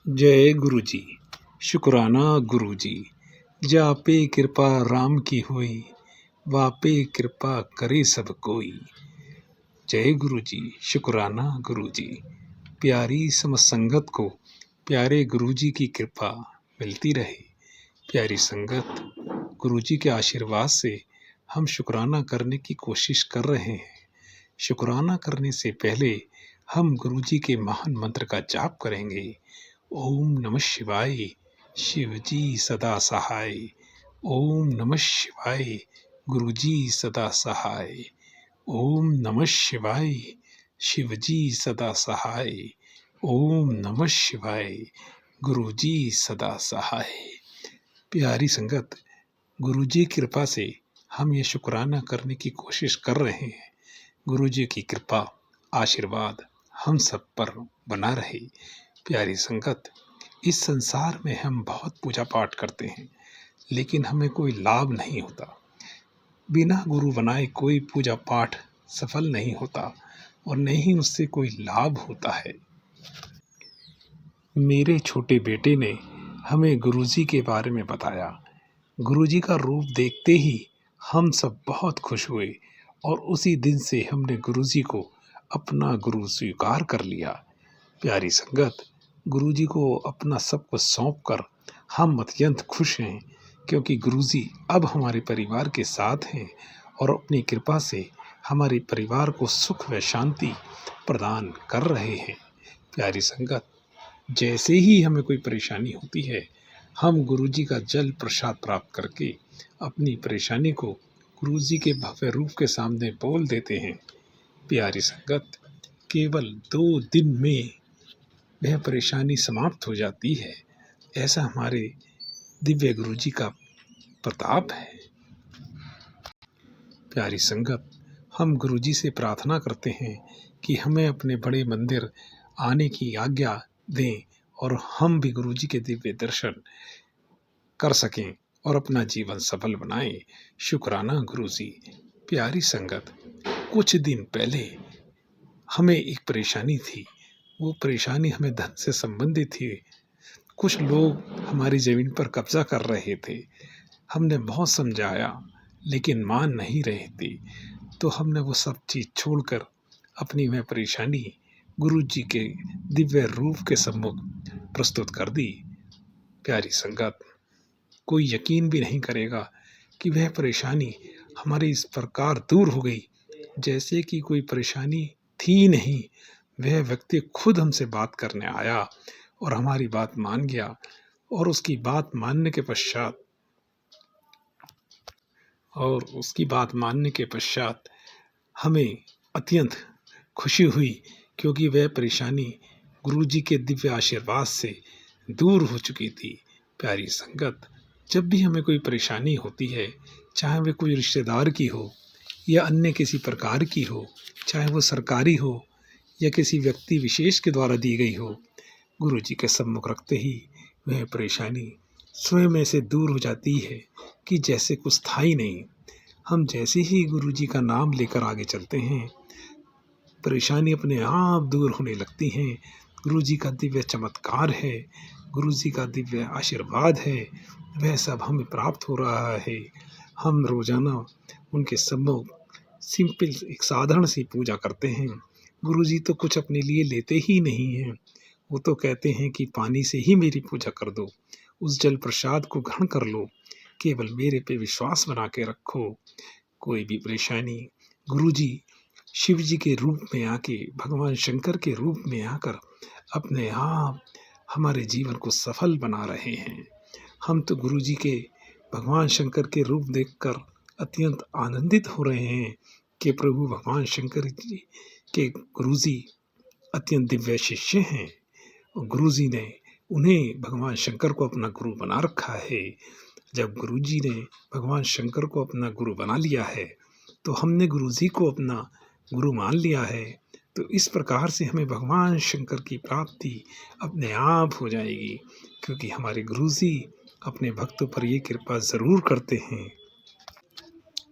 जय गुरु जी। शुकराना गुरु जी। जा पे कृपा राम की होई, वापे कृपा करे सब कोई। जय गुरु जी। शुकराना गुरु जी। प्यारी समसंगत को प्यारे गुरु जी की कृपा मिलती रहे। प्यारी संगत, गुरु जी के आशीर्वाद से हम शुकराना करने की कोशिश कर रहे हैं। शुकराना करने से पहले हम गुरु जी के महान मंत्र का जाप करेंगे। ओम नमः शिवाय, शिव जी सदा सहाय। ओम नमः शिवाय, गुरु जी सदा सहाय। ओम नमः शिवाय, शिव जी सदा सहाय। ओम नमः शिवाय, गुरु जी सदा सहाय। प्यारी संगत, गुरु जी की कृपा से हम ये शुकराना करने की कोशिश कर रहे हैं। गुरु जी की कृपा आशीर्वाद हम सब पर बना रहे। प्यारी संगत, इस संसार में हम बहुत पूजा पाठ करते हैं, लेकिन हमें कोई लाभ नहीं होता। बिना गुरु बनाए कोई पूजा पाठ सफल नहीं होता और न ही उससे कोई लाभ होता है। मेरे छोटे बेटे ने हमें गुरुजी के बारे में बताया। गुरुजी का रूप देखते ही हम सब बहुत खुश हुए और उसी दिन से हमने गुरुजी को अपना गुरु स्वीकार कर लिया। प्यारी संगत, गुरुजी को अपना सब कुछ सौंप कर हम अत्यंत खुश हैं, क्योंकि गुरुजी अब हमारे परिवार के साथ हैं और अपनी कृपा से हमारे परिवार को सुख व शांति प्रदान कर रहे हैं। प्यारी संगत, जैसे ही हमें कोई परेशानी होती है, हम गुरुजी का जल प्रसाद प्राप्त करके अपनी परेशानी को गुरुजी के भव्य रूप के सामने बोल देते हैं। प्यारी संगत, केवल 2 दिन में वह परेशानी समाप्त हो जाती है। ऐसा हमारे दिव्य गुरु जी का प्रताप है। प्यारी संगत, हम गुरु जी से प्रार्थना करते हैं कि हमें अपने बड़े मंदिर आने की आज्ञा दें और हम भी गुरु जी के दिव्य दर्शन कर सकें और अपना जीवन सफल बनाएं। शुकराना गुरु जी। प्यारी संगत, कुछ दिन पहले हमें एक परेशानी थी। वो परेशानी हमें धन से संबंधित थी। कुछ लोग हमारी ज़मीन पर कब्जा कर रहे थे। हमने बहुत समझाया, लेकिन मान नहीं रहे थे। तो हमने वो सब चीज़ छोड़कर अपनी वह परेशानी गुरु जी के दिव्य रूप के सम्मुख प्रस्तुत कर दी। प्यारी संगत, कोई यकीन भी नहीं करेगा कि वह परेशानी हमारी इस प्रकार दूर हो गई जैसे कि कोई परेशानी थी नहीं। वह व्यक्ति खुद हमसे बात करने आया और हमारी बात मान गया और उसकी बात मानने के पश्चात हमें अत्यंत खुशी हुई, क्योंकि वह परेशानी गुरु जी के दिव्य आशीर्वाद से दूर हो चुकी थी। प्यारी संगत, जब भी हमें कोई परेशानी होती है, चाहे वह कोई रिश्तेदार की हो या अन्य किसी प्रकार की हो, चाहे वो सरकारी हो या किसी व्यक्ति विशेष के द्वारा दी गई हो, गुरु जी के सम्मुख रखते ही वह परेशानी स्वयं से दूर हो जाती है कि जैसे कुछ था ही नहीं। हम जैसे ही गुरु जी का नाम लेकर आगे चलते हैं, परेशानी अपने आप दूर होने लगती हैं। गुरु जी का दिव्य चमत्कार है, गुरु जी का दिव्य आशीर्वाद है, वह सब हमें प्राप्त हो रहा है। हम रोज़ाना उनके सम्मुख सिंपल एक साधारण सी पूजा करते हैं। गुरु जी तो कुछ अपने लिए लेते ही नहीं हैं। वो तो कहते हैं कि पानी से ही मेरी पूजा कर दो, उस जल प्रसाद को ग्रहण कर लो, केवल मेरे पे विश्वास बना के रखो। कोई भी परेशानी गुरु जी शिव जी के रूप में आके, भगवान शंकर के रूप में आकर अपने आप हमारे जीवन को सफल बना रहे हैं। हम तो गुरु जी के भगवान शंकर के रूप देखकर अत्यंत आनंदित हो रहे हैं कि प्रभु भगवान शंकर जी के गुरु जी अत्यंत दिव्य शिष्य हैं और गुरु जी ने उन्हें भगवान शंकर को अपना गुरु बना रखा है। जब गुरु जी ने भगवान शंकर को अपना गुरु बना लिया है, तो हमने गुरु जी को अपना गुरु मान लिया है। तो इस प्रकार से हमें भगवान शंकर की प्राप्ति अपने आप हो जाएगी, क्योंकि हमारे गुरु जी अपने भक्तों पर ये कृपा ज़रूर करते हैं।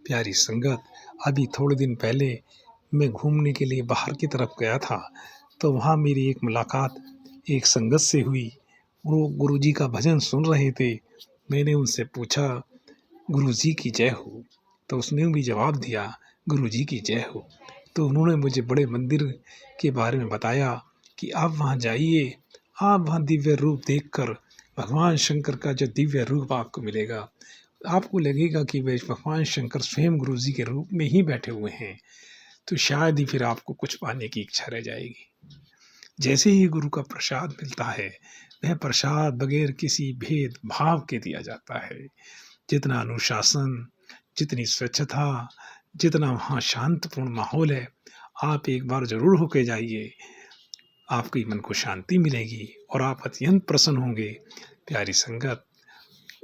प्यारी संगत, अभी थोड़े दिन पहले मैं घूमने के लिए बाहर की तरफ गया था, तो वहाँ मेरी एक मुलाकात एक संगत से हुई। वो गुरुजी का भजन सुन रहे थे। मैंने उनसे पूछा, गुरुजी की जय हो। तो उसने भी जवाब दिया, गुरुजी की जय हो। तो उन्होंने मुझे बड़े मंदिर के बारे में बताया कि आप वहाँ जाइए, आप वहाँ दिव्य रूप देखकर भगवान शंकर का जो दिव्य रूप आपको मिलेगा, आपको लगेगा कि वे भगवान शंकर स्वयं गुरुजी के रूप में ही बैठे हुए हैं। तो शायद ही फिर आपको कुछ पाने की इच्छा रह जाएगी। जैसे ही गुरु का प्रसाद मिलता है, वह प्रसाद बगैर किसी भेद भाव के दिया जाता है। जितना अनुशासन, जितनी स्वच्छता, जितना वहाँ शांतपूर्ण माहौल है, आप एक बार जरूर होके जाइए। आपके मन को शांति मिलेगी और आप अत्यंत प्रसन्न होंगे। प्यारी संगत,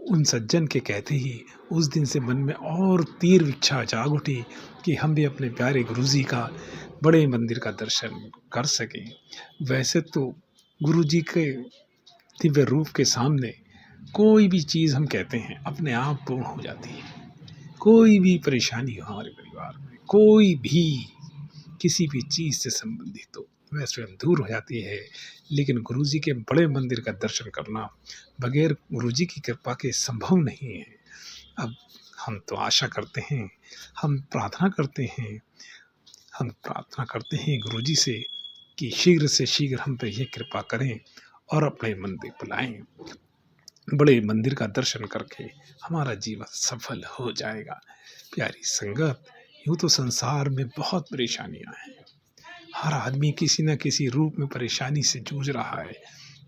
उन सज्जन के कहते ही उस दिन से मन में और तीव्र इच्छा जाग उठी कि हम भी अपने प्यारे गुरुजी का बड़े मंदिर का दर्शन कर सकें। वैसे तो गुरुजी के दिव्य रूप के सामने कोई भी चीज़ हम कहते हैं अपने आप पूर्ण हो जाती है। कोई भी परेशानी हो हमारे परिवार में, कोई भी किसी भी चीज़ से संबंधित हो, वह स्वयं दूर हो जाती है। लेकिन गुरुजी के बड़े मंदिर का दर्शन करना बगैर गुरुजी की कृपा के संभव नहीं है। अब हम तो आशा करते हैं, हम प्रार्थना करते हैं गुरुजी से कि शीघ्र से शीघ्र हम पर यह कृपा करें और अपने मंदिर बुलाएं। बड़े मंदिर का दर्शन करके हमारा जीवन सफल हो जाएगा। प्यारी संगत, यूँ तो संसार में बहुत परेशानियां हैं। हर आदमी किसी न किसी रूप में परेशानी से जूझ रहा है।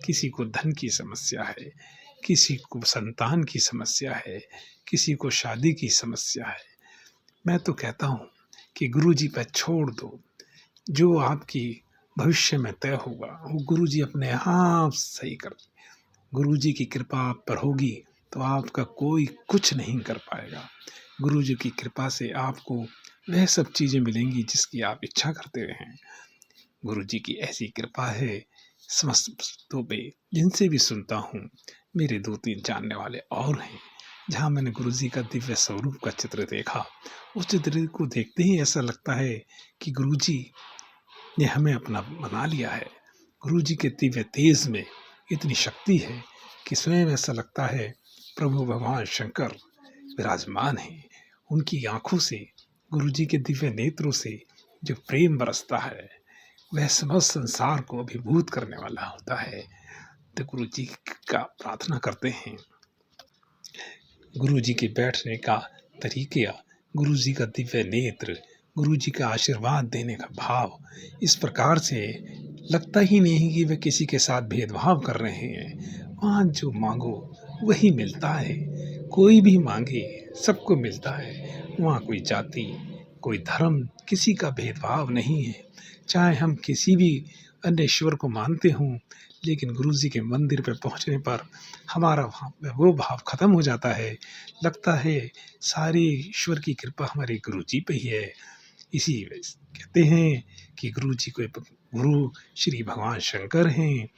किसी को धन की समस्या है, किसी को संतान की समस्या है, किसी को शादी की समस्या है। मैं तो कहता हूँ कि गुरुजी पर छोड़ दो। जो आपकी भविष्य में तय होगा वो गुरुजी अपने आप सही कर। गुरुजी की कृपा आप पर होगी तो आपका कोई कुछ नहीं कर पाएगा। गुरुजी की कृपा से आपको वह सब चीज़ें मिलेंगी जिसकी आप इच्छा करते हैं। गुरुजी की ऐसी कृपा है समस्त पुस्तकों पे, जिनसे भी सुनता हूँ। मेरे 2-3 जानने वाले और हैं, जहाँ मैंने गुरुजी का दिव्य स्वरूप का चित्र देखा। उस चित्र को देखते ही ऐसा लगता है कि गुरुजी ने हमें अपना बना लिया है। गुरुजी के दिव्य तेज में इतनी शक्ति है कि स्वयं ऐसा लगता है प्रभु भगवान शंकर विराजमान है। उनकी आंखों से, गुरुजी के दिव्य नेत्रों से जो प्रेम बरसता है, वह समस्त संसार को अभिभूत करने वाला होता है। तो गुरुजी का प्रार्थना करते हैं, गुरुजी के बैठने का तरीका, गुरुजी का दिव्य नेत्र, गुरुजी का आशीर्वाद देने का भाव इस प्रकार से लगता ही नहीं कि वे किसी के साथ भेदभाव कर रहे हैं। वहाँ जो मांगो वही मिलता है। कोई भी मांगे सबको मिलता है। वहाँ कोई जाति, कोई धर्म, किसी का भेदभाव नहीं है। चाहे हम किसी भी अन्य ईश्वर को मानते हों, लेकिन गुरुजी के मंदिर पर पहुँचने पर हमारा वो भाव खत्म हो जाता है। लगता है सारी ईश्वर की कृपा हमारे गुरुजी पे ही है। इसी कहते हैं कि गुरुजी को गुरु श्री भगवान शंकर हैं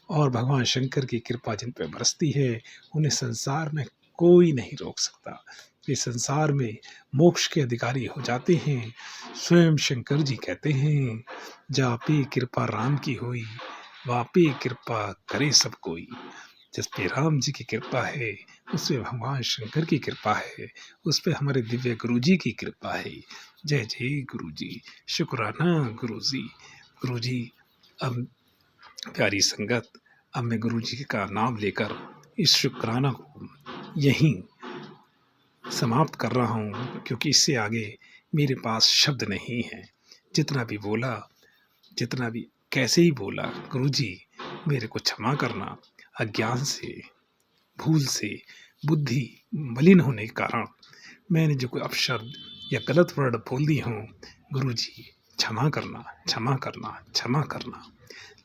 और भगवान शंकर की कृपा जिन पर बरसती है उन्हें संसार में कोई नहीं रोक सकता। वे संसार में मोक्ष के अधिकारी हो जाते हैं। स्वयं शंकर जी कहते हैं, जापे कृपा राम की होई, वापे कृपा करे सब कोई। जिस पे राम जी की कृपा है, उस पे भगवान शंकर की कृपा है, उस पे हमारे दिव्य गुरुजी की कृपा है। जय जय गुरुजी, शुक्राना गुरुजी। गुरुजी, अब प्यारी संगत, अब मैं गुरुजी का नाम लेकर इस शुक्राना को यहीं समाप्त कर रहा हूँ, क्योंकि इससे आगे मेरे पास शब्द नहीं है। जितना भी बोला, जितना भी कैसे ही बोला, गुरुजी मेरे को क्षमा करना। अज्ञान से, भूल से, बुद्धि मलिन होने के कारण मैंने जो कोई अपशब्द या गलत वर्ड बोल दी हूँ, गुरुजी क्षमा करना, क्षमा करना, क्षमा करना।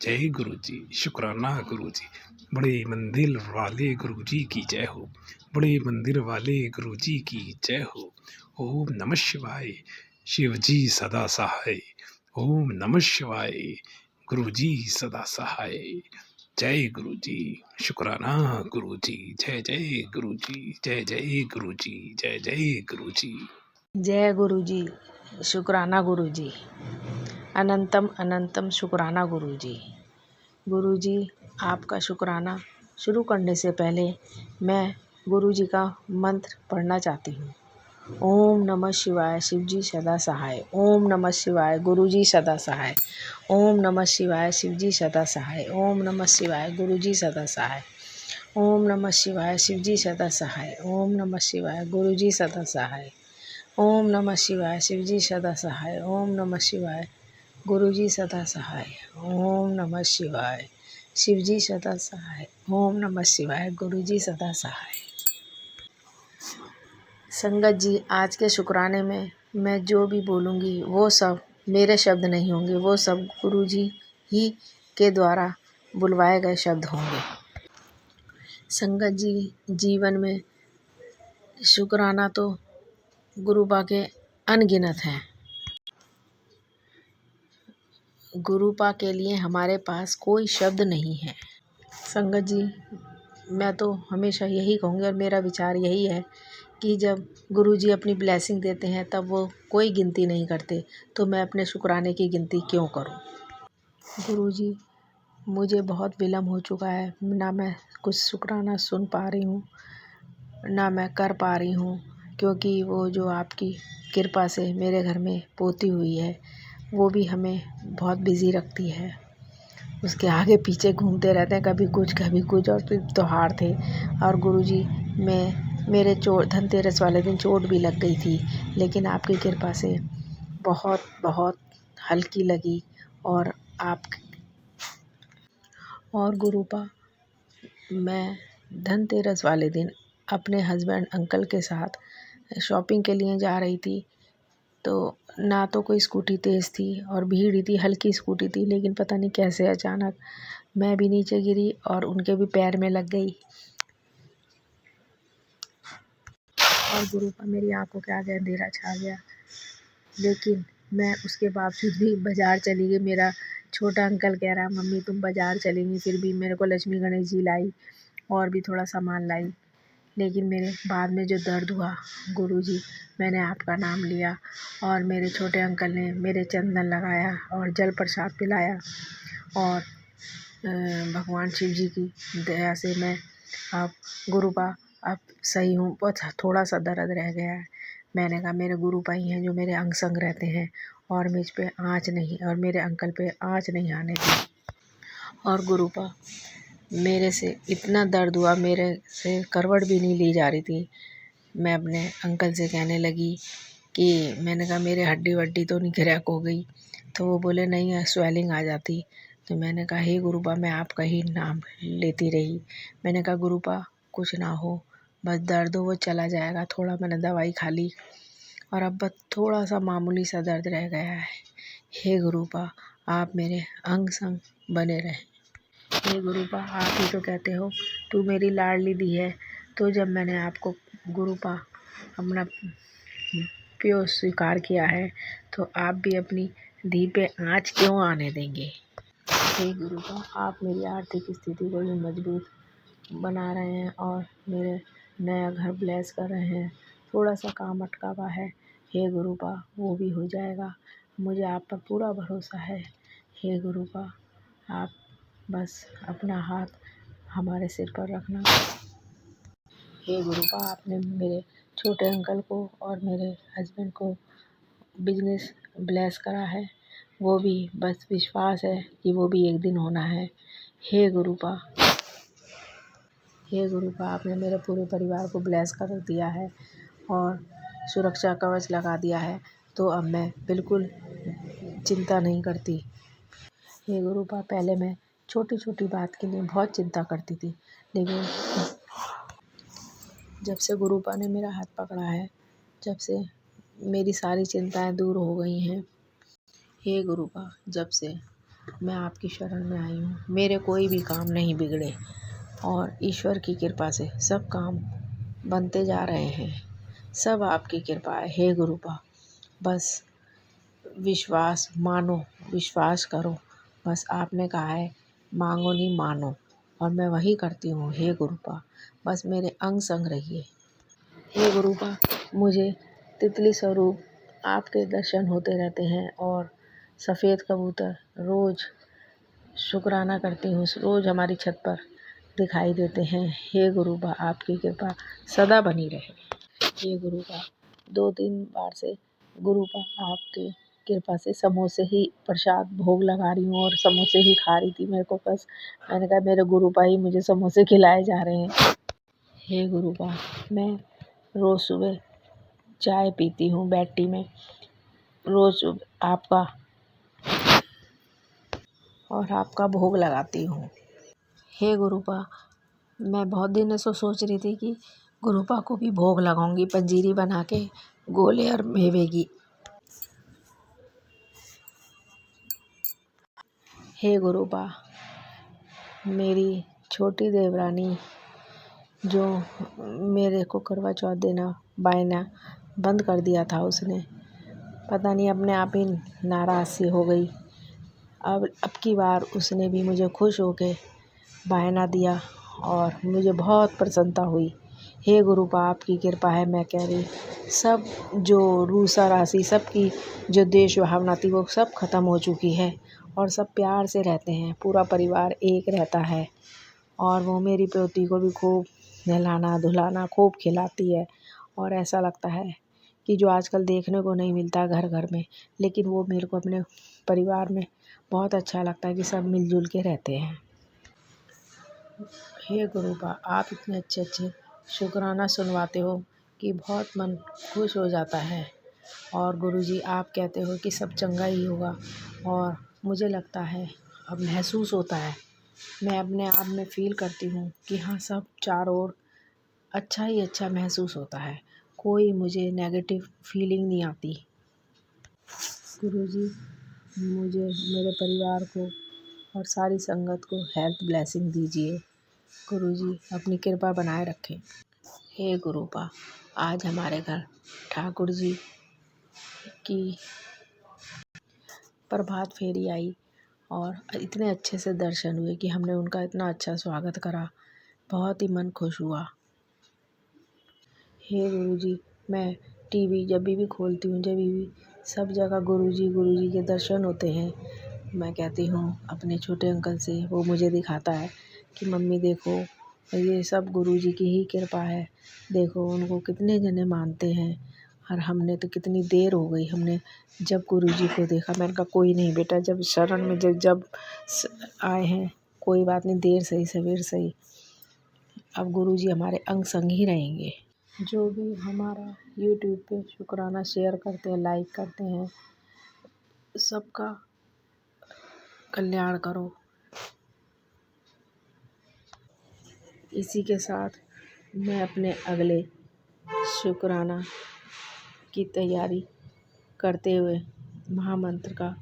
जय गुरुजी, शुक्राना गुरुजी। बड़े मंदिर वाले गुरुजी की जय हो, बड़े मंदिर वाले गुरुजी की जय हो। ओम नमः शिवाय, शिव जी सदा सहाय। ओम नमः शिवाय, गुरुजी सदा सहाय। जय गुरुजी, शुक्राना गुरुजी। जय जय गुरुजी, जय जय गुरुजी, जय जय गुरुजी। जय गुरुजी, शुक्राना गुरुजी। अनंतम अनंतम शुक्राना गुरुजी। गुरुजी, आपका शुक्राना शुरू करने से पहले मैं गुरु जी का मंत्र पढ़ना चाहती हूँ। ओम नमः शिवाय, शिव जी सदा सहाय। ओम नमः शिवाय, गुरु जी सदा सहाय। ओम नमः शिवाय, शिव जी सदा सहाय। ओम नमः शिवाय, गुरु जी सदा सहाय। ओम नमः शिवाय, शिव जी सदा सहाय। ओम नमः शिवाय, गुरु जी सदा सहाय। ओम नमः शिवाय, शिव जी सदा सहाय। ओम नमः शिवाय, गुरु जी सदा सहाय। ओम नमः शिवाय, शिव जी सदा सहाय। ओम नमः शिवाय, गुरु जी सदा सहाय। संगत जी, आज के शुक्राने में मैं जो भी बोलूँगी वो सब मेरे शब्द नहीं होंगे, वो सब गुरु जी ही के द्वारा बुलवाए गए शब्द होंगे। संगत जी, जीवन में शुक्राना तो गुरुपा के अनगिनत हैं। गुरुपा के लिए हमारे पास कोई शब्द नहीं है। संगत जी, मैं तो हमेशा यही कहूँगी और मेरा विचार यही है कि जब गुरु जी अपनी ब्लेसिंग देते हैं तब वो कोई गिनती नहीं करते, तो मैं अपने शुक्राने की गिनती क्यों करूं। गुरु जी, मुझे बहुत विलम्ब हो चुका है, ना मैं कुछ शुक्राना सुन पा रही हूँ, ना मैं कर पा रही हूँ, क्योंकि वो जो आपकी कृपा से मेरे घर में पोती हुई है वो भी हमें बहुत बिज़ी रखती है। उसके आगे पीछे घूमते रहते हैं, कभी कुछ और त्योहार थे और गुरुजी मेरे धनतेरस वाले दिन चोट भी लग गई थी, लेकिन आपकी कृपा से बहुत बहुत हल्की लगी। और गुरुपा, मैं धनतेरस वाले दिन अपने हस्बैंड अंकल के साथ शॉपिंग के लिए जा रही थी, तो ना तो कोई स्कूटी तेज़ थी और भीड़ ही थी, हल्की स्कूटी थी, लेकिन पता नहीं कैसे अचानक मैं भी नीचे गिरी और उनके भी पैर में लग गई और गुरुपा मेरी आंखों के आगे अंधेरा छा गया। लेकिन मैं उसके बावजूद भी बाज़ार चली गई। मेरा छोटा अंकल कह रहा, मम्मी तुम बाज़ार चलेंगी, फिर भी मेरे को लक्ष्मी गणेश जी लाई और भी थोड़ा सामान लाई। लेकिन मेरे बाद में जो दर्द हुआ, गुरुजी, मैंने आपका नाम लिया और मेरे छोटे अंकल ने मेरे चंदन लगाया और जल प्रसाद पिलाया और भगवान शिव जी की दया से मैं अब गुरुपा अब सही हूँ। बस थोड़ा सा दर्द रह गया है। मैंने कहा मेरे गुरुपा ही हैं जो मेरे अंग संग रहते हैं और मुझ पे आँच नहीं, और मेरे अंकल पे आँच नहीं आने दी। और गुरुपा, मेरे से इतना दर्द हुआ, मेरे से करवट भी नहीं ली जा रही थी। मैं अपने अंकल से कहने लगी कि मैंने कहा मेरे हड्डी वड्डी तो नहीं क्रैक हो गई, तो वो बोले नहीं, स्वेलिंग आ जाती। तो मैंने कहा हे गुरुपा, मैं आपका ही नाम लेती रही। मैंने कहा गुरुपा कुछ ना हो, बस दर्द हो वो चला जाएगा। थोड़ा मैंने दवाई खा ली और अब बस थोड़ा सा मामूली सा दर्द रह गया है। हे गुरुपा, आप मेरे अंग संग बने रहें। हे गुरुपा, आप ही तो कहते हो तू मेरी लाडली दी है, तो जब मैंने आपको गुरुपा अपना प्यो स्वीकार किया है, तो आप भी अपनी धी पे आँच क्यों आने देंगे। हे गुरुपा, आप मेरी आर्थिक स्थिति को भी मजबूत बना रहे हैं और मेरे नया घर ब्लेस कर रहे हैं। थोड़ा सा काम अटका हुआ है, हे गुरुपा वो भी हो जाएगा। मुझे आप पर पूरा भरोसा है। हे गुरुपा, आप बस अपना हाथ हमारे सिर पर रखना। हे गुरुपा, आपने मेरे छोटे अंकल को और मेरे हस्बैंड को बिजनेस ब्लेस करा है, वो भी बस विश्वास है कि वो भी एक दिन होना है। हे गुरुपा, हे गुरुपा, आपने मेरे पूरे परिवार को ब्लेस कर दिया है और सुरक्षा कवच लगा दिया है, तो अब मैं बिल्कुल चिंता नहीं करती। हे गुरुपा, पहले मैं छोटी छोटी बात के लिए बहुत चिंता करती थी, लेकिन जब से गुरुपा ने मेरा हाथ पकड़ा है, जब से मेरी सारी चिंताएं दूर हो गई हैं। हे गुरुपा, जब से मैं आपकी शरण में आई हूँ, मेरे कोई भी काम नहीं बिगड़े और ईश्वर की कृपा से सब काम बनते जा रहे हैं। सब आपकी कृपा है। हे गुरुपा, बस विश्वास मानो, विश्वास करो। बस आपने कहा है मांगो नहीं मानो, और मैं वही करती हूँ। हे गुरुपा, बस मेरे अंग संग रहिए। हे गुरुपा, मुझे तितली स्वरूप आपके दर्शन होते रहते हैं और सफ़ेद कबूतर रोज़ शुक्राना करती हूँ, रोज़ हमारी छत पर दिखाई देते हैं। हे गुरुबा आपकी कृपा सदा बनी रहे। हे गुरुबा 2-3 बार से गुरुबा आपके कृपा से समोसे ही प्रसाद भोग लगा रही हूँ और समोसे ही खा रही थी। मेरे को बस मैंने कहा मेरे गुरुबा ही मुझे समोसे खिलाए जा रहे हैं। हे गुरुबा मैं रोज़ सुबह चाय पीती हूँ बैठी में, रोज़ आपका और आपका भोग लगाती हूँ। हे गुरुबा मैं बहुत दिनों से सोच रही थी कि गुरुबा को भी भोग लगाऊंगी पंजीरी बना के गोले और मेवे की। हे गुरुबा मेरी छोटी देवरानी जो मेरे को करवा चौथ देना बायना बंद कर दिया था, उसने पता नहीं अपने आप ही नाराज़ सी हो गई। अब की बार उसने भी मुझे खुश होके बायना दिया और मुझे बहुत प्रसन्नता हुई। हे गुरुबा आपकी कृपा है। मैं कह रही सब जो रूसा राशि सबकी जो देश भावना थी वो सब ख़त्म हो चुकी है और सब प्यार से रहते हैं, पूरा परिवार एक रहता है। और वो मेरी पोती को भी खूब नहलाना धुलाना खूब खिलाती है और ऐसा लगता है कि जो आजकल देखने को नहीं मिलता घर घर में, लेकिन वो मेरे को अपने परिवार में बहुत अच्छा लगता है कि सब मिलजुल के रहते हैं। हे गुरुबा आप इतने अच्छे अच्छे शुक्राना सुनवाते हो कि बहुत मन खुश हो जाता है। और गुरुजी आप कहते हो कि सब चंगा ही होगा और मुझे लगता है अब महसूस होता है, मैं अपने आप में फ़ील करती हूँ कि हाँ सब चारों ओर अच्छा ही अच्छा महसूस होता है, कोई मुझे नेगेटिव फीलिंग नहीं आती। गुरुजी मुझे मेरे परिवार को और सारी संगत को हेल्थ ब्लेसिंग दीजिए। गुरुजी अपनी कृपा बनाए रखें। हे गुरुबा आज हमारे घर ठाकुर जी की प्रभात फेरी आई और इतने अच्छे से दर्शन हुए कि हमने उनका इतना अच्छा स्वागत करा, बहुत ही मन खुश हुआ। हे गुरुजी मैं टीवी जब भी खोलती हूँ जब भी सब जगह गुरुजी के दर्शन होते हैं। मैं कहती हूँ अपने छोटे अंकल से, वो मुझे दिखाता है कि मम्मी देखो ये सब गुरुजी की ही कृपा है, देखो उनको कितने जने मानते हैं। और हमने तो कितनी देर हो गई हमने जब गुरुजी को देखा। मैंने कहा कोई नहीं बेटा, जब शरण में जब आए हैं कोई बात नहीं, देर सही सवेर सही, अब गुरुजी हमारे अंग संग ही रहेंगे। जो भी हमारा यूट्यूब पे शुक्राना शेयर करते हैं लाइक करते हैं, सबका कल्याण करो। इसी के साथ मैं अपने अगले शुक्राना की तैयारी करते हुए महामंत्र का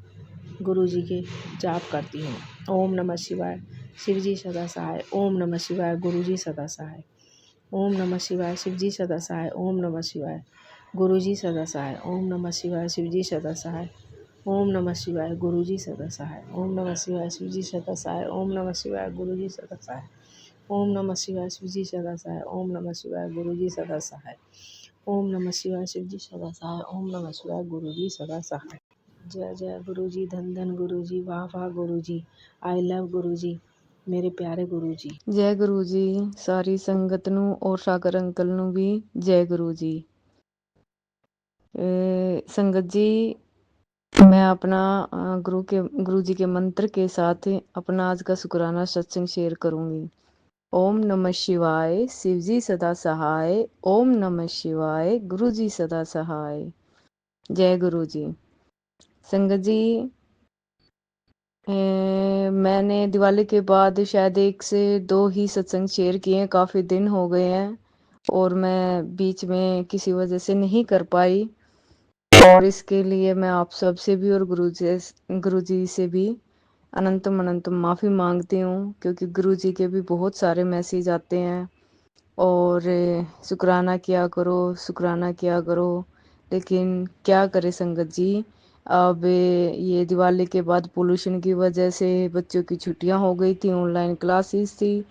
गुरुजी के जाप करती हूँ। ओम नमः शिवाय शिवजी सदा सहाय। ओम नमः शिवाय गुरुजी सदा सहाय। ओम नमः शिवाय शिवजी सदा सहाय। ओम नमः शिवाय गुरुजी सदा सहाय। ओम नमः शिवाय शिवजी सदा सहाय। ओम नमः शिवाय गुरुजी सदा सहाय। ओम नमः शिवाय शिवजी सदा सहाय। ओम नमः शिवाय गुरुजी सदा सहाय। ओम नमः शिवाय शिवजी सदा सहाय। ओम नमः शिवाय गुरुजी सदा सहाय। ओम नमः शिवाय शिवजी सदा सहाय। ओम नमः शिवाय गुरुजी सदा सहाय। जय जय गुरुजी, धन धन गुरुजी, वाह वाह गुरुजी, आई लव गुरुजी, मेरे प्यारे गुरुजी। जय गुरु जी। सारी संगत नू और सागर अंकल नू भी जय गुरु जी। संगत जी मैं अपना गुरु जी के मंत्र के साथ अपना आज का शुक्राना सत्संग शेयर करूंगी। ओम नमः शिवाय शिवजी सदा सहाय। ओम नमः शिवाय गुरु जी सदा सहाय। जय गुरु जी। संगत जी मैंने दिवाली के बाद शायद 1 से 2 ही सत्संग शेयर किए हैं, काफ़ी दिन हो गए हैं और मैं बीच में किसी वजह से नहीं कर पाई और इसके लिए मैं आप सब से भी और गुरु जी से भी अनंतम अनंतम माफ़ी मांगती हूँ, क्योंकि गुरु जी के भी बहुत सारे मैसेज आते हैं और शुक्राना किया करो शुक्राना किया करो, लेकिन क्या करे संगत जी। अब ये दिवाली के बाद पोल्यूशन की वजह से बच्चों की छुट्टियां हो गई थी, ऑनलाइन क्लासेस थी,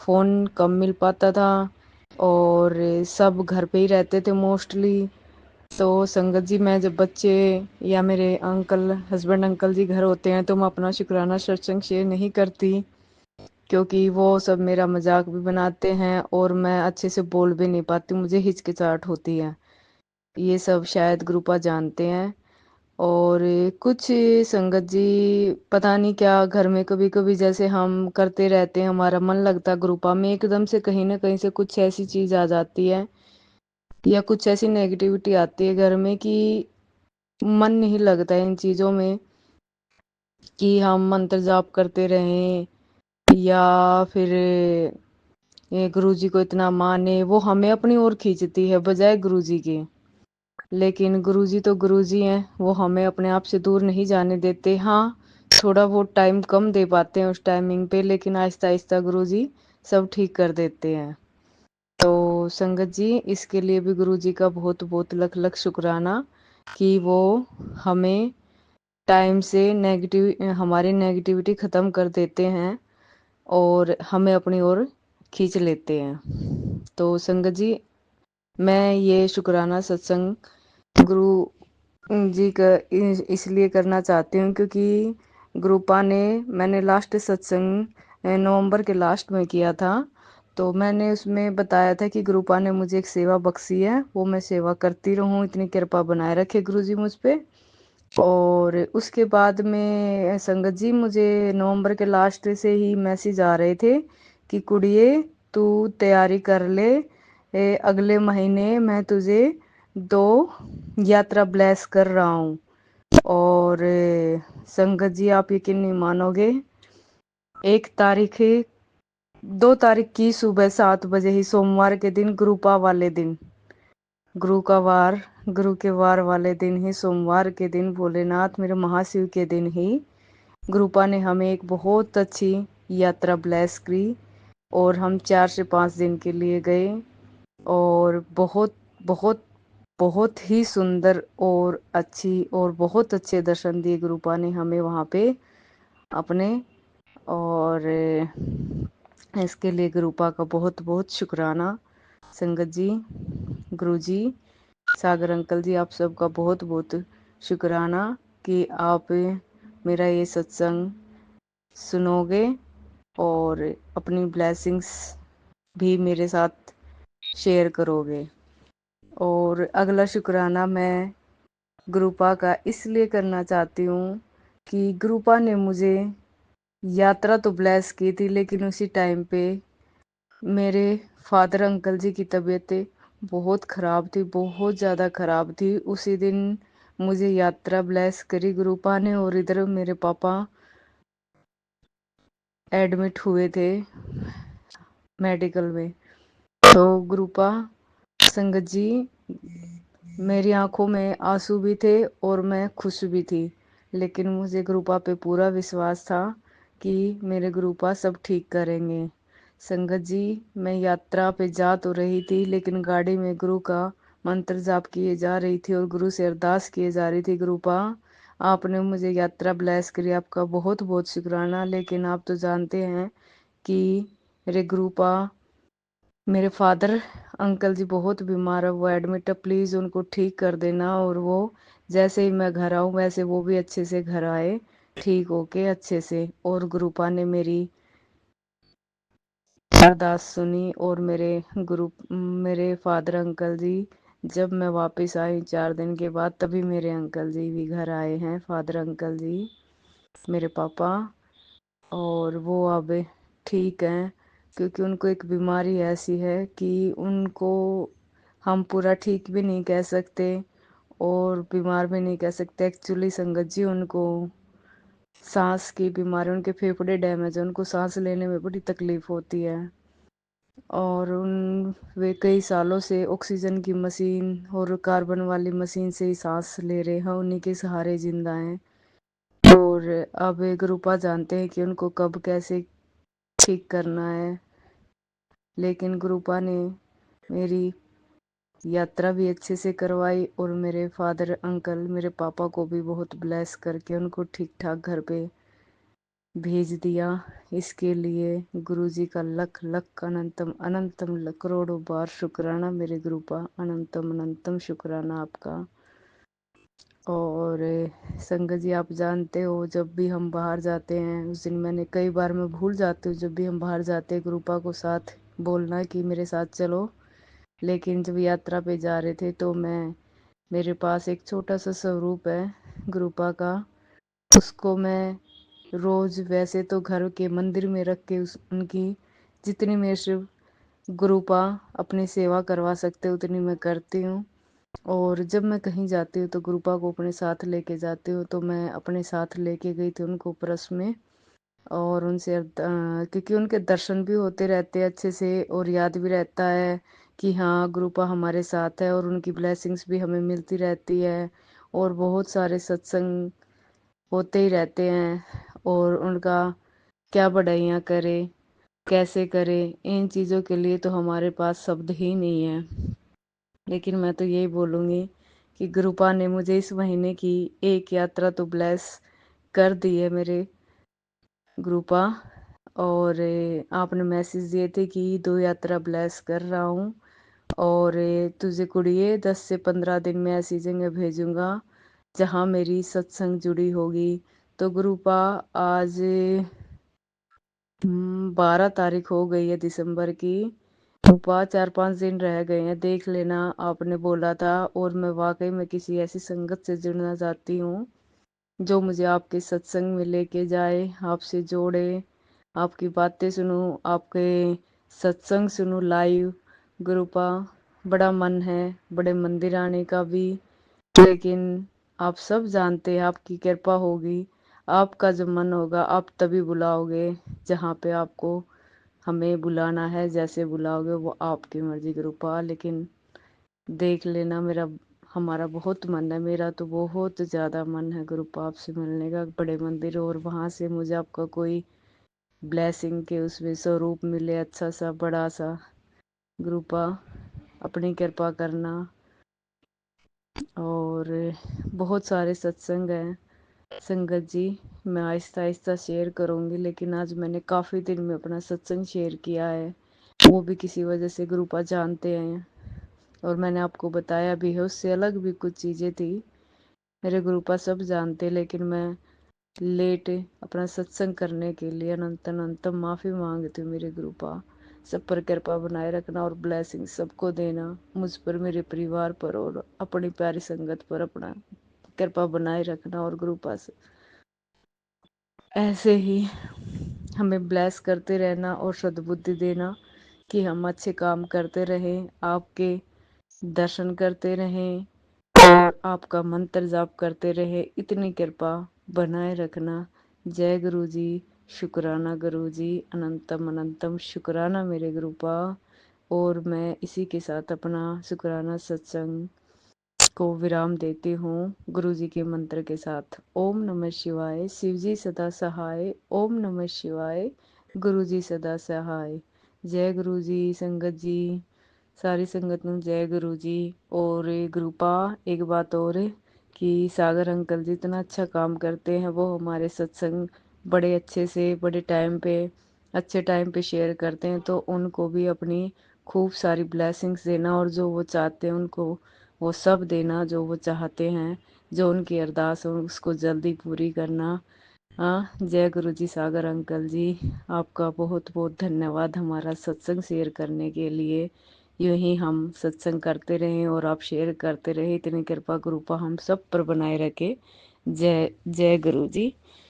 फ़ोन कम मिल पाता था और सब घर पे ही रहते थे मोस्टली। तो संगत जी मैं जब बच्चे या मेरे अंकल हस्बैंड अंकल जी घर होते हैं तो मैं अपना शुक्राना सत्संग शेयर नहीं करती, क्योंकि वो सब मेरा मजाक भी बनाते हैं और मैं अच्छे से बोल भी नहीं पाती, मुझे हिचकिचाहट होती है। ये सब शायद ग्रुपा जानते हैं। और कुछ संगत जी पता नहीं क्या घर में कभी कभी जैसे हम करते रहते हैं, हमारा मन लगता ग्रुपा में, एकदम से कहीं ना कहीं से कुछ ऐसी चीज आ जाती है या कुछ ऐसी नेगेटिविटी आती है घर में कि मन नहीं लगता इन चीजों में, कि हम मंत्र जाप करते रहें या फिर ये गुरुजी को इतना माने। वो हमें अपनी ओर खींचती है बजाय गुरुजी के। लेकिन गुरुजी तो गुरुजी हैं, वो हमें अपने आप से दूर नहीं जाने देते। हाँ, थोड़ा बहुत टाइम कम दे पाते हैं उस टाइमिंग पे, लेकिन आहिस्ता आहिस्ता गुरुजी सब ठीक कर देते हैं। तो संगत जी, इसके लिए भी गुरुजी का बहुत बहुत लख लख शुक्राना कि वो हमें टाइम से हमारी नेगेटिविटी ख़त्म कर देते हैं और हमें अपनी ओर खींच लेते हैं। तो संगत जी, मैं ये शुक्राना सत्संग गुरु जी का इसलिए करना चाहती हूँ क्योंकि गुरुपा ने, मैंने लास्ट सत्संग नवंबर के लास्ट में किया था, तो मैंने उसमें बताया था कि गुरुपा ने मुझे एक सेवा बख्शी है, वो मैं सेवा करती रहूँ, इतनी कृपा बनाए रखे गुरुजी मुझ पे। और उसके बाद में संगत जी, मुझे नवंबर के लास्ट से ही मैसेज आ रहे थे कि कुड़िए तू तैयारी कर ले, अगले महीने मैं तुझे 2 यात्रा ब्लेस कर रहा हूँ। और संगत जी, आप यकीन नहीं मानोगे, 2 तारीख की सुबह 7 बजे ही, सोमवार के दिन, गुरुपा वाले दिन, गुरु के वार वाले दिन ही, सोमवार के दिन, भोलेनाथ मेरे महाशिव के दिन ही गुरुपा ने हमें एक बहुत अच्छी यात्रा ब्लेस की। और हम 4 से 5 दिन के लिए गए और बहुत बहुत बहुत ही सुंदर और अच्छी और बहुत अच्छे दर्शन दिए गुरुपा ने हमें वहाँ पे अपने। और इसके लिए गुरुपा का बहुत बहुत शुक्राना। संगत जी, गुरु जी, सागर अंकल जी, आप सबका बहुत बहुत शुक्राना कि आप मेरा ये सत्संग सुनोगे और अपनी ब्लेसिंग्स भी मेरे साथ शेयर करोगे। और अगला शुक्राना मैं गुरुपा का इसलिए करना चाहती हूँ कि गुरुपा ने मुझे यात्रा तो ब्लेस की थी, लेकिन उसी टाइम पे मेरे फादर अंकल जी की तबीयत बहुत ख़राब थी, बहुत ज़्यादा ख़राब थी। उसी दिन मुझे यात्रा ब्लेस करी गुरुपा ने और इधर मेरे पापा एडमिट हुए थे मेडिकल में। तो गुरुपा, संगत जी, मेरी आंखों में आंसू भी थे और मैं खुश भी थी, लेकिन मुझे गुरुपा पे पूरा विश्वास था कि मेरे गुरुपा सब ठीक करेंगे। संगत जी, मैं यात्रा पे जा तो रही थी, लेकिन गाड़ी में गुरु का मंत्र जाप किए जा रही थी और गुरु से अरदास किए जा रही थी, गुरुपा आपने मुझे यात्रा ब्लेस करी, आपका बहुत बहुत शुक्राना। लेकिन आप तो जानते हैं कि मेरे गुरुपा, मेरे फादर अंकल जी बहुत बीमार है, वो एडमिट है, प्लीज़ उनको ठीक कर देना। और वो जैसे ही मैं घर आऊँ वैसे वो भी अच्छे से घर आए, ठीक होके अच्छे से। और गुरुपा ने मेरी अरदास सुनी और मेरे फादर अंकल जी, जब मैं वापस आई 4 दिन के बाद, तभी मेरे अंकल जी भी घर आए हैं, फादर अंकल जी, मेरे पापा। और वो अब ठीक हैं, क्योंकि उनको एक बीमारी ऐसी है कि उनको हम पूरा ठीक भी नहीं कह सकते और बीमार भी नहीं कह सकते। एक्चुअली संगत जी, उनको सांस की बीमारी, उनके फेफड़े डैमेज है, उनको सांस लेने में बड़ी तकलीफ होती है। और वे कई सालों से ऑक्सीजन की मशीन और कार्बन वाली मशीन से ही सांस ले रहे हैं, उन्हीं के सहारे जिंदा हैं। और अब गुरुपा जानते हैं कि उनको कब कैसे ठीक करना है। लेकिन गुरुपा ने मेरी यात्रा भी अच्छे से करवाई और मेरे फादर अंकल, मेरे पापा को भी बहुत ब्लेस करके उनको ठीक ठाक घर पे भेज दिया। इसके लिए गुरुजी का लख लख अनंतम अनंतम करोड़ों बार शुक्राना मेरे गुरुपा, अनंतम अनंतम शुक्राना आपका। और संगत जी आप जानते हो जब भी हम बाहर जाते हैं, उस दिन मैंने कई बार मैं भूल जाती हूँ, जब भी हम बाहर जाते हैं ग्रुपा को साथ बोलना कि मेरे साथ चलो। लेकिन जब यात्रा पे जा रहे थे तो मेरे पास एक छोटा सा स्वरूप है ग्रुपा का, उसको मैं रोज वैसे तो घर के मंदिर में रख के उनकी जितनी मेरे से गुरुपा अपनी सेवा करवा सकते उतनी मैं करती हूँ। और जब मैं कहीं जाती हूँ तो गुरुपा को अपने साथ लेके जाती हूँ, तो मैं अपने साथ लेके गई थी उनको परस में। और उनसे क्योंकि उनके दर्शन भी होते रहते हैं अच्छे से और याद भी रहता है कि हाँ गुरुपा हमारे साथ है, और उनकी ब्लेसिंग्स भी हमें मिलती रहती है। और बहुत सारे सत्संग होते ही रहते हैं, और उनका क्या बढ़ाइयाँ करें, कैसे करें, इन चीज़ों के लिए तो हमारे पास शब्द ही नहीं है। लेकिन मैं तो यही बोलूँगी कि गुरुपा ने मुझे इस महीने की एक यात्रा तो ब्लेस कर दी है मेरे गुरुपा। और आपने मैसेज दिए थे कि 2 यात्रा ब्लेस कर रहा हूँ, और तुझे कुड़िए 10 से 15 दिन में ऐसी जगह भेजूँगा जहाँ मेरी सत्संग जुड़ी होगी। तो गुरुपा आज 12 तारीख हो गई है दिसंबर की। गुरुपा 4-5 दिन रह गए हैं, देख लेना आपने बोला था, और मैं वाकई में किसी ऐसी संगत से जुड़ना चाहती हूँ जो मुझे आपके सत्संग में लेके जाए, आपसे जोड़े, आपकी बातें सुनूं, आपके सत्संग सुनूं लाइव। गुरुपा बड़ा मन है बड़े मंदिर आने का भी, लेकिन आप सब जानते हैं आपकी कृपा होगी, आपका जब मन होगा आप तभी बुलाओगे जहाँ पे आपको हमें बुलाना है, जैसे बुलाओगे वो आपकी मर्जी गुरुपा। लेकिन देख लेना हमारा बहुत मन है, मेरा तो बहुत ज़्यादा मन है गुरुपा आपसे मिलने का बड़े मंदिर, और वहाँ से मुझे आपका कोई ब्लेसिंग के उसमें स्वरूप मिले अच्छा सा बड़ा सा। गुरुपा अपनी कृपा करना। और बहुत सारे सत्संग हैं संगत जी, मैं आहिस्ता आहिस्ता शेयर करूँगी, लेकिन आज मैंने काफ़ी दिन में अपना सत्संग शेयर किया है, वो भी किसी वजह से गुरुपा जानते हैं, और मैंने आपको बताया भी है। उससे अलग भी कुछ चीज़ें थी, मेरे गुरुपा सब जानते, लेकिन मैं लेट अपना सत्संग करने के लिए अनंत अनंतम माफ़ी मांगती हूँ मेरे गुरुपा। सब पर कृपा बनाए रखना और ब्लेसिंग सबको देना, मुझ पर, मेरे परिवार पर और अपनी प्यारी संगत पर अपना कृपा बनाए रखना, और गुरुपा से ऐसे ही हमें ब्लेस करते रहना और सद्बुद्धि देना कि हम अच्छे काम करते रहें, आपके दर्शन करते रहें और आपका मंत्र जाप करते रहें, इतनी कृपा बनाए रखना। जय गुरु जी, शुक्राना गुरु जी, अनंतम अनंतम शुक्राना मेरे गुरुपा। और मैं इसी के साथ अपना शुक्राना सत्संग को विराम देती हूँ गुरु जी के मंत्र के साथ। ओम नमः शिवाय, शिव जी सदा सहाय, ओम नमः शिवाय, गुरु जी सदा सहाय। जय गुरु जी संगत जी, सारी संगत ਨੂੰ जय गुरु जी। और गुरुपा एक बात और है कि सागर अंकल जी इतना अच्छा काम करते हैं, वो हमारे सत्संग बड़े अच्छे से बड़े टाइम पे अच्छे टाइम पे शेयर करते हैं, तो उनको भी अपनी खूब सारी ब्लेसिंग्स देना, और जो वो चाहते हैं उनको वो सब देना जो वो चाहते हैं, जो उनकी अरदास हो उसको जल्दी पूरी करना। हाँ, जय गुरु जी सागर अंकल जी, आपका बहुत बहुत धन्यवाद हमारा सत्संग शेयर करने के लिए। यूं ही हम सत्संग करते रहें और आप शेयर करते रहे, इतनी कृपा गुरुपा हम सब पर बनाए रखे। जय जय गुरु जी।